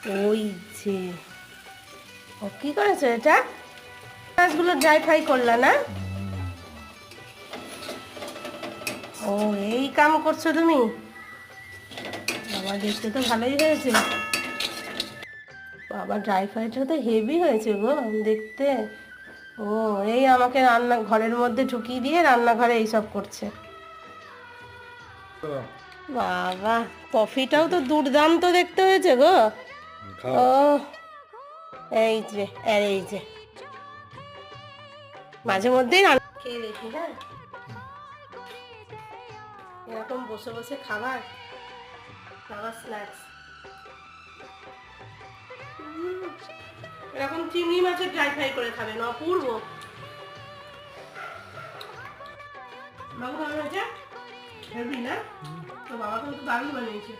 ওই যে ও কি করেছো এটা? মাছগুলো ড্রাই ফ্রাই করলা না? ও এই কাম করছো তুমি? বাবা দেখতে তো ভালোই হয়েছে। বাবা ড্রাই ফ্রাইটা তো হেভি হয়েছে গো দেখতে। ও এই আমাকে রান্না ঘরের মধ্যে ঢুকিয়ে দিয়ে রান্নাঘরে এইসব করছে। বাবা কফিটাও তো দুর্দান্ত দেখতে হয়েছে গো। ও এই যে আর এই যে মাঝে মধ্যেই রান্না খেয়ে দেখি। হ্যাঁ এরকম বসে বসে খাবার স্ন্যাক্স। এরকম চিংড়ি মাছের ড্রাই ফ্রাই করে খাবেন অপূর্ব। বাবু ভালো হয়েছে? হেভি না? তো বাবা কিন্তু দারুণ বানিয়েছে।